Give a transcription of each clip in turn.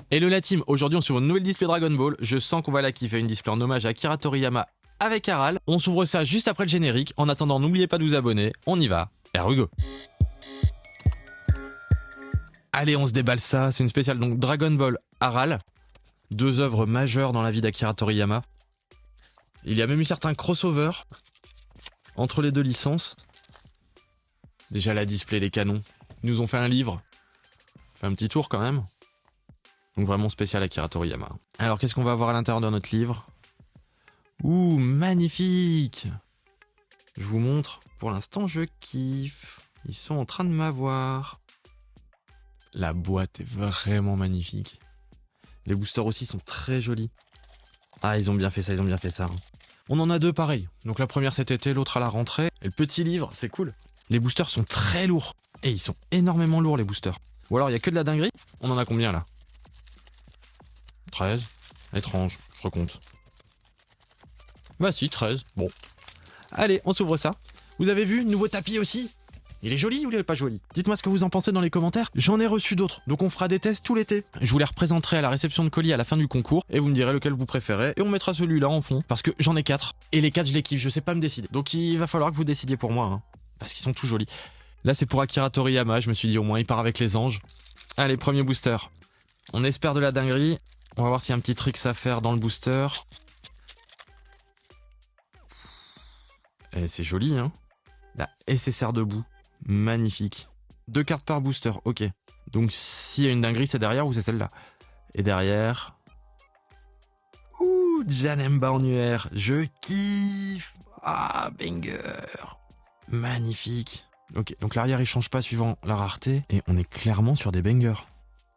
Hello la team, aujourd'hui on s'ouvre une nouvelle display Dragon Ball. Je sens qu'on va la kiffer, une display en hommage à Akira Toriyama avec Aral. On s'ouvre ça juste après le générique. En attendant, n'oubliez pas de vous abonner. On y va. Here we go. Allez, on se déballe ça. C'est une spéciale donc Dragon Ball Aral. Deux œuvres majeures dans la vie d'Akira Toriyama. Il y a même eu certains crossovers entre les deux licences. Déjà la display, les canons. Ils nous ont fait un livre. Fait un petit tour quand même. Donc vraiment spécial Akira Toriyama. Alors qu'est-ce qu'on va avoir à l'intérieur de notre livre? Ouh, magnifique! Je vous montre. Pour l'instant, je kiffe. Ils sont en train de m'avoir. La boîte est vraiment magnifique. Les boosters aussi sont très jolis. Ah, ils ont bien fait ça, ils ont bien fait ça. On en a deux pareils. Donc la première cet été, l'autre à la rentrée. Et le petit livre, c'est cool. Les boosters sont très lourds. Et ils sont énormément lourds, les boosters. Ou alors, il y a que de la dinguerie. On en a combien, là? 13. Étrange, je recompte. Bah si, 13. Bon. Allez, on s'ouvre ça. Vous avez vu, nouveau tapis aussi? Il est joli ou il est pas joli? Dites-moi ce que vous en pensez dans les commentaires. J'en ai reçu d'autres, donc on fera des tests tout l'été. Je vous les représenterai à la réception de colis à la fin du concours, et vous me direz lequel vous préférez, et on mettra celui-là en fond, parce que j'en ai 4, et les 4 je les kiffe, je sais pas me décider. Donc il va falloir que vous décidiez pour moi, hein, parce qu'ils sont tout jolis. Là c'est pour Akira Toriyama, je me suis dit au moins il part avec les anges. Allez, premier booster. On espère de la dinguerie. On va voir s'il y a un petit trick à faire dans le booster. Et c'est joli, hein. La SSR debout. Magnifique. 2 cartes par booster, ok. Donc s'il y a une dinguerie, c'est derrière ou c'est celle-là? Et derrière... Ouh, Janemba en UR. Je kiffe. Ah, banger. Magnifique. Ok, donc l'arrière il change pas suivant la rareté. Et on est clairement sur des bangers.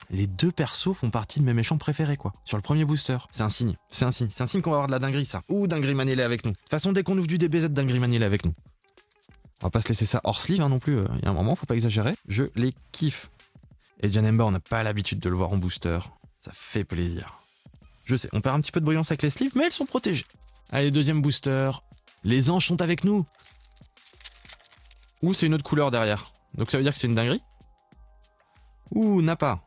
Les deux persos font partie de mes méchants préférés, quoi. Sur le premier booster. C'est un signe. C'est un signe. C'est un signe qu'on va avoir de la dinguerie, ça. Ou dinguerie Manélé avec nous. De toute façon, dès qu'on ouvre du DBZ, dinguerie Manélé avec nous. On va pas se laisser ça hors sleeve, hein, non plus. Il y a un moment, faut pas exagérer. Je les kiffe. Et Janemba, on n'a pas l'habitude de le voir en booster. Ça fait plaisir. Je sais, on perd un petit peu de brillance avec les sleeves, mais elles sont protégées. Allez, deuxième booster. Les anges sont avec nous. Ou c'est une autre couleur derrière. Donc ça veut dire que c'est une dinguerie. Ouh, Nappa.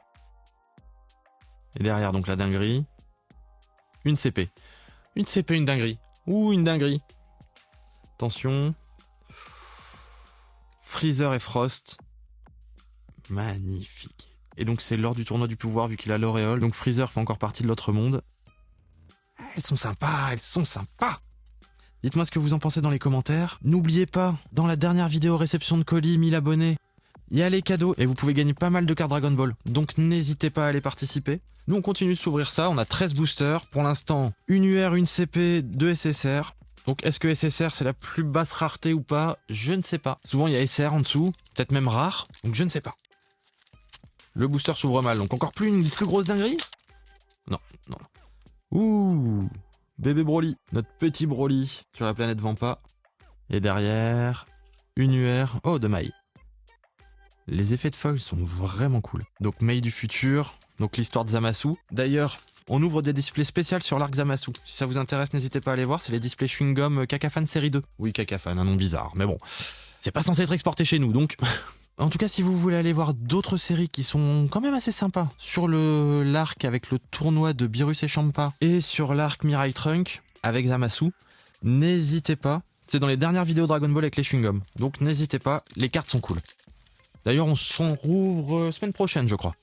Et derrière, donc la dinguerie. Une CP. Une CP, une dinguerie. Ouh, une dinguerie. Attention. Freezer et Frost. Magnifique. Et donc c'est lors du tournoi du pouvoir vu qu'il a l'auréole. Donc Freezer fait encore partie de l'autre monde. Elles sont sympas, elles sont sympas. Dites-moi ce que vous en pensez dans les commentaires. N'oubliez pas, dans la dernière vidéo réception de colis, 1000 abonnés, il y a les cadeaux et vous pouvez gagner pas mal de cartes Dragon Ball. Donc n'hésitez pas à aller participer. Nous on continue de s'ouvrir ça, on a 13 boosters. Pour l'instant, une UR, une CP, 2 SSR. Donc est-ce que SSR c'est la plus basse rareté ou pas? Je ne sais pas. Souvent il y a SR en dessous, peut-être même rare, donc je ne sais pas. Le booster s'ouvre mal, donc encore plus une plus grosse dinguerie? Non, non. Ouh, bébé Broly, notre petit Broly sur la planète Vampa. Et derrière, une UR, oh de Mai. Les effets de foil sont vraiment cool. Donc Mei du futur, donc l'histoire de Zamasu. D'ailleurs, on ouvre des displays spéciaux sur l'arc Zamasu. Si ça vous intéresse, n'hésitez pas à aller voir, c'est les displays chewing-gum Kakafan série 2. Oui, Kakafan, un nom bizarre, mais bon. C'est pas censé être exporté chez nous, donc... En tout cas, si vous voulez aller voir d'autres séries qui sont quand même assez sympas, sur l'arc avec le tournoi de Beerus et Champa, et sur l'arc Mirai Trunk avec Zamasu, n'hésitez pas. C'est dans les dernières vidéos Dragon Ball avec les chewing-gum. Donc n'hésitez pas, les cartes sont cool. D'ailleurs, on s'en rouvre semaine prochaine, je crois.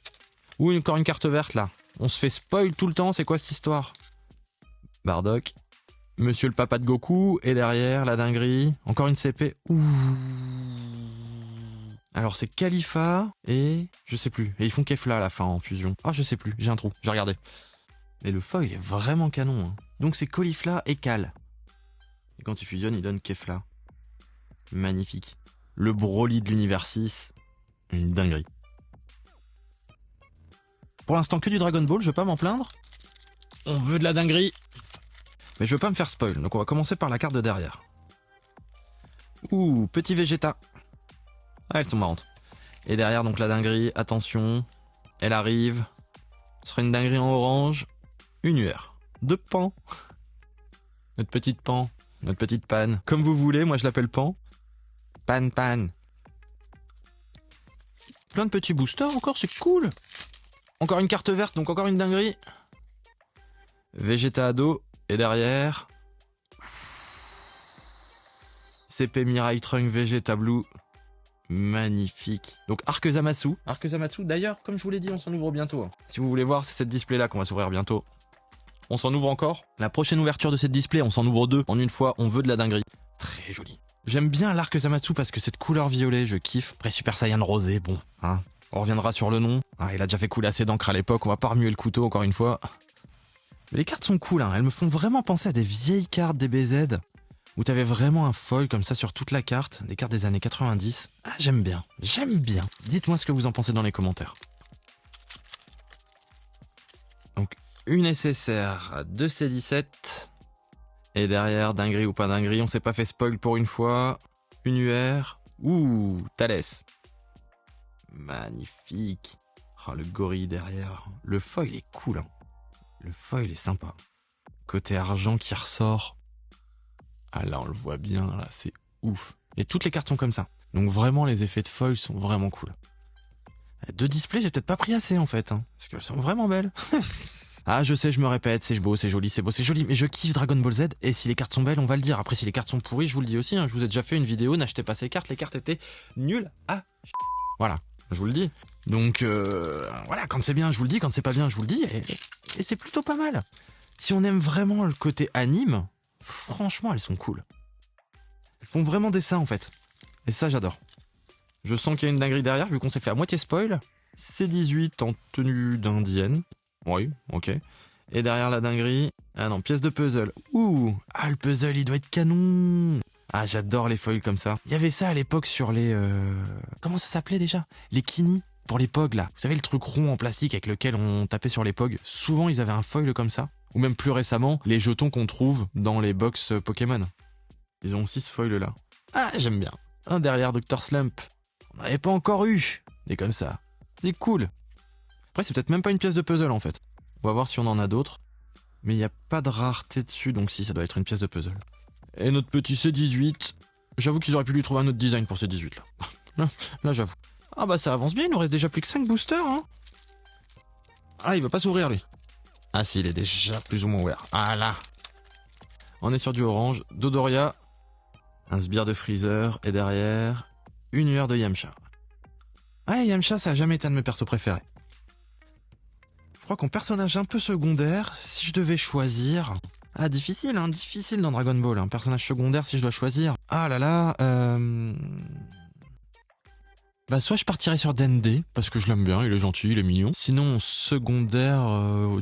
Ou encore une carte verte, là. On se fait spoil tout le temps, c'est quoi cette histoire? Bardock. Monsieur le papa de Goku. Et derrière, la dinguerie. Encore une CP. Ouh. Alors, c'est Khalifa et... Je sais plus. Et ils font Kefla à la fin, en fusion. Ah, je sais plus. J'ai un trou. J'ai regardé. Et le foil est vraiment canon. Hein. Donc, c'est Caulifla et Cal. Et quand ils fusionnent, ils donnent Kefla. Magnifique. Le Broly de l'univers 6. Une dinguerie. Pour l'instant, que du Dragon Ball, je veux pas m'en plaindre. On veut de la dinguerie. Mais je veux pas me faire spoil, donc on va commencer par la carte de derrière. Ouh, petit Vegeta. Ah, elles sont marrantes. Et derrière, donc la dinguerie, attention. Elle arrive. Ce sera une dinguerie en orange. Une UR. De Pan. Notre petite Pan. Notre petite Pan. Comme vous voulez, moi je l'appelle Pan. Pan. Plein de petits boosters encore, c'est cool. Encore une carte verte, donc encore une dinguerie. Vegeta Ado. Et derrière... CP Mirai Trunk Vegeta Blue. Magnifique. Donc Arc Zamasu. Arc Zamasu, d'ailleurs, comme je vous l'ai dit, on s'en ouvre bientôt. Si vous voulez voir, c'est cette display là qu'on va s'ouvrir bientôt. On s'en ouvre encore. La prochaine ouverture de cette display, on s'en ouvre 2 en une fois. On veut de la dinguerie. Très joli. J'aime bien l'Arc Zamasu parce que cette couleur violet, je kiffe. Après Super Saiyan rosé, bon, hein. On reviendra sur le nom. Ah, il a déjà fait couler assez d'encre à l'époque, on va pas remuer le couteau encore une fois. Mais les cartes sont cool, hein. Elles me font vraiment penser à des vieilles cartes DBZ. Où t'avais vraiment un foil comme ça sur toute la carte, des cartes des années 90. Ah, j'aime bien, j'aime bien. Dites-moi ce que vous en pensez dans les commentaires. Donc, une SSR, 2 C17. Et derrière, dinguerie ou pas dinguerie, on s'est pas fait spoil pour une fois. Une UR. Ouh, Thalès. Magnifique. Oh, le gorille derrière. Le foil est cool, hein. Le foil est sympa. Côté argent qui ressort. Ah là, on le voit bien, là, c'est ouf. Et toutes les cartes sont comme ça. Donc vraiment, les effets de foil sont vraiment cool. De display, j'ai peut-être pas pris assez, en fait, hein, parce qu'elles sont vraiment belles. Ah, je sais, je me répète, c'est beau, c'est joli, c'est beau, c'est joli, mais je kiffe Dragon Ball Z, et si les cartes sont belles, on va le dire. Après, si les cartes sont pourries, je vous le dis aussi, hein, je vous ai déjà fait une vidéo, n'achetez pas ces cartes, les cartes étaient nulles à... Voilà, je vous le dis. Donc, voilà, quand c'est bien, je vous le dis, quand c'est pas bien, je vous le dis, et c'est plutôt pas mal. Si on aime vraiment le côté anime, franchement, elles sont cool. Elles font vraiment des seins, en fait. Et ça, j'adore. Je sens qu'il y a une dinguerie derrière, vu qu'on s'est fait à moitié spoil. C18 en tenue d'indienne. Oui, ok. Et derrière la dinguerie... Ah non, pièce de puzzle. Ouh. Ah, le puzzle, il doit être canon. Ah, j'adore les foils comme ça. Il y avait ça à l'époque sur les... Comment ça s'appelait déjà? Les Kini, pour les POG, là. Vous savez, le truc rond en plastique avec lequel on tapait sur les POG. Souvent, ils avaient un foil comme ça. Ou même plus récemment, les jetons qu'on trouve dans les box Pokémon. Ils ont aussi ce foil-là. Ah, j'aime bien. Un derrière Dr. Slump. On n'avait pas encore eu. Des comme ça. C'est cool. Après, c'est peut-être même pas une pièce de puzzle, en fait. On va voir si on en a d'autres. Mais il n'y a pas de rareté dessus, donc si, ça doit être une pièce de puzzle. Et notre petit C18. J'avoue qu'ils auraient pu lui trouver un autre design pour C18, là. Là, j'avoue. Ah bah, ça avance bien, il nous reste déjà plus que 5 boosters, hein. Ah, il va pas s'ouvrir, lui. Ah si, il est déjà plus ou moins ouvert. Ah là. On est sur du orange. Dodoria. Un sbire de Freezer. Et derrière, une UR de Yamcha. Ah, Yamcha, ça a jamais été un de mes persos préférés. Je crois qu'en personnage un peu secondaire, si je devais choisir... Ah, difficile, hein, difficile dans Dragon Ball. Un personnage secondaire, si je dois choisir. Ah là là, Bah, soit je partirais sur Dende, parce que je l'aime bien, il est gentil, il est mignon. Sinon, secondaire,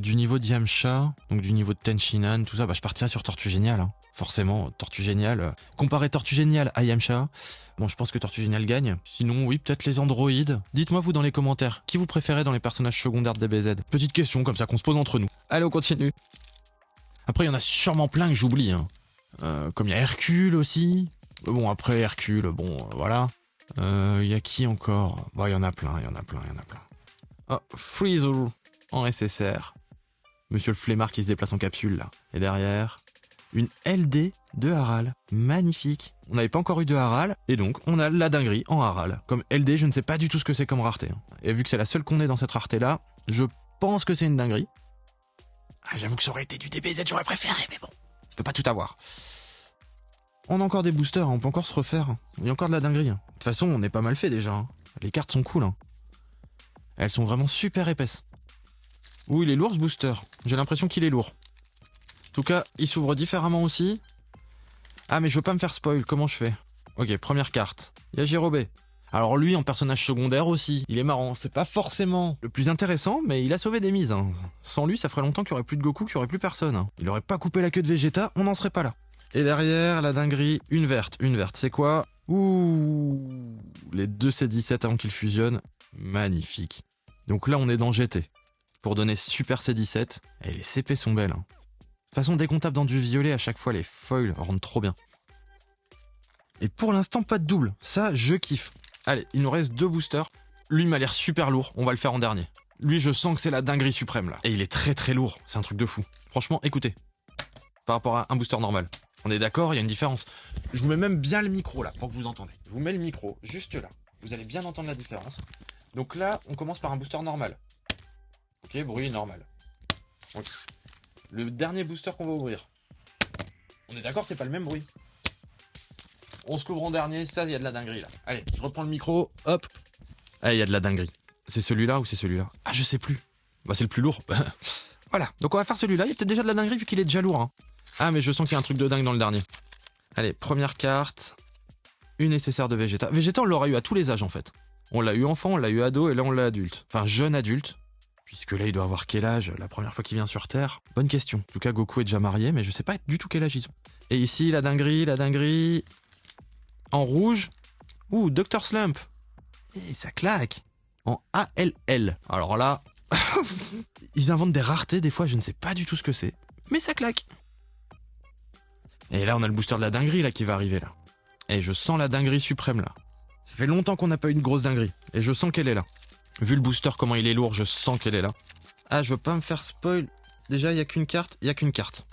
du niveau de Yamcha, donc du niveau de Tenshinhan, tout ça, bah, je partirais sur Tortue Géniale, hein. Forcément, Tortue Géniale. Comparer Tortue Géniale à Yamcha, bon, je pense que Tortue Géniale gagne. Sinon, oui, peut-être les androïdes. Dites-moi, vous, dans les commentaires, qui vous préférez dans les personnages secondaires de DBZ? Petite question, comme ça, qu'on se pose entre nous. Allez, on continue. Après, il y en a sûrement plein que j'oublie, hein. Comme il y a Hercule aussi. Bon, après, Hercule, bon, voilà. Y a qui encore? Bon, il y en a plein, il y en a plein. Oh, Freezer en SSR. Monsieur le flemmard qui se déplace en capsule, là. Et derrière, une LD de Haral. Magnifique. On n'avait pas encore eu de Haral, et donc, on a la dinguerie en Haral. Comme LD, je ne sais pas du tout ce que c'est comme rareté, hein. Et vu que c'est la seule qu'on ait dans cette rareté-là, je pense que c'est une dinguerie. Ah, j'avoue que ça aurait été du DBZ, j'aurais préféré, mais bon. Je peux pas tout avoir. On a encore des boosters, on peut encore se refaire. Il y a encore de la dinguerie. De toute façon, on est pas mal fait déjà, hein. Les cartes sont cool, hein. Elles sont vraiment super épaisses. Ouh, il est lourd ce booster. J'ai l'impression qu'il est lourd. En tout cas, il s'ouvre différemment aussi. Ah, mais je veux pas me faire spoil, comment je fais? Ok, première carte. Il y a Jirobé. Alors lui, en personnage secondaire aussi. Il est marrant, c'est pas forcément le plus intéressant, mais il a sauvé des mises, hein. Sans lui, ça ferait longtemps qu'il y aurait plus de Goku, qu'il y aurait plus personne, hein. Il aurait pas coupé la queue de Vegeta, on n'en serait pas là. Et derrière, la dinguerie, une verte. C'est quoi? Ouh, les deux C17 avant qu'ils fusionnent. Magnifique. Donc là, on est dans GT. Pour donner Super C17. Et les CP sont belles, hein. De toute façon, dès qu'on tape dans du violet, à chaque fois, les foils rendent trop bien. Et pour l'instant, pas de double. Ça, je kiffe. Allez, il nous reste 2 boosters. Lui m'a l'air super lourd, on va le faire en dernier. Lui, je sens que c'est la dinguerie suprême, là. Et il est très très lourd, c'est un truc de fou. Franchement, écoutez. Par rapport à un booster normal. On est d'accord, il y a une différence. Je vous mets même bien le micro, là, pour que vous entendez. Je vous mets le micro, juste là. Vous allez bien entendre la différence. Donc là, on commence par un booster normal. Ok, bruit normal. Donc, le dernier booster qu'on va ouvrir. On est d'accord, c'est pas le même bruit. On se couvre en dernier, ça, il y a de la dinguerie là. Allez, je reprends le micro, hop. Ah, il y a de la dinguerie. C'est celui-là ou c'est celui-là? Ah, je sais plus. Bah, c'est le plus lourd. Voilà, donc on va faire celui-là. Il y a peut-être déjà de la dinguerie vu qu'il est déjà lourd. Hein. Ah, mais je sens qu'il y a un truc de dingue dans le dernier. Allez, première carte. Une nécessaire de Vegeta. Vegeta, on l'aura eu à tous les âges en fait. On l'a eu enfant, on l'a eu ado et là on l'a adulte. Enfin, jeune adulte. Puisque là, il doit avoir quel âge la première fois qu'il vient sur Terre? Bonne question. En tout cas, Goku est déjà marié, mais je sais pas du tout quel âge ils ont. Et ici, la dinguerie. En rouge. Ouh, Dr. Slump. Et ça claque. En ALL. Alors là, ils inventent des raretés, des fois, je ne sais pas du tout ce que c'est. Mais ça claque. Et là, on a le booster de la dinguerie là qui va arriver là. Et je sens la dinguerie suprême là. Ça fait longtemps qu'on n'a pas eu une grosse dinguerie. Et je sens qu'elle est là. Vu le booster, comment il est lourd, je sens qu'elle est là. Ah, je veux pas me faire spoil. Déjà, il y a qu'une carte. Il y a qu'une carte.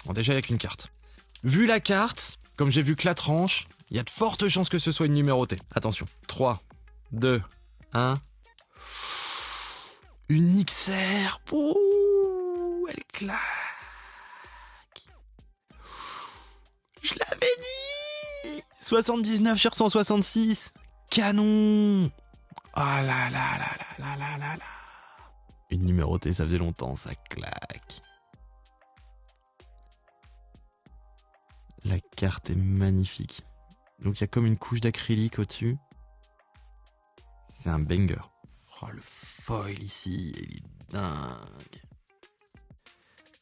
Bon, déjà, il y a qu'une carte. Vu la carte, comme j'ai vu que la tranche, il y a de fortes chances que ce soit une numérotée. Attention. 3, 2, 1. Une XR. Ouh, elle claque. Je l'avais dit. 79 sur 166. Canon. Ah là là là là là là là là. Une numérotée, ça faisait longtemps, ça claque. La carte est magnifique. Donc il y a comme une couche d'acrylique au-dessus. C'est un banger. Oh, le foil ici, il est dingue.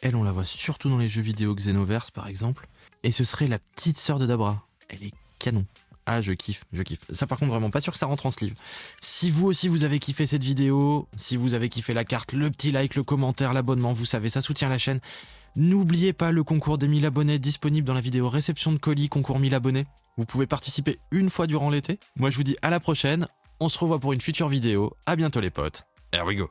Elle, on la voit surtout dans les jeux vidéo Xenoverse, par exemple. Et ce serait la petite sœur de Dabra. Elle est canon. Ah, je kiffe. Ça, par contre, vraiment pas sûr que ça rentre en sleeve. Si vous aussi, vous avez kiffé cette vidéo, si vous avez kiffé la carte, le petit like, le commentaire, l'abonnement, vous savez, ça soutient la chaîne. N'oubliez pas le concours des 1000 abonnés disponible dans la vidéo réception de colis, concours 1000 abonnés. Vous pouvez participer une fois durant l'été. Moi, je vous dis à la prochaine. On se revoit pour une future vidéo. À bientôt, les potes. Here we go.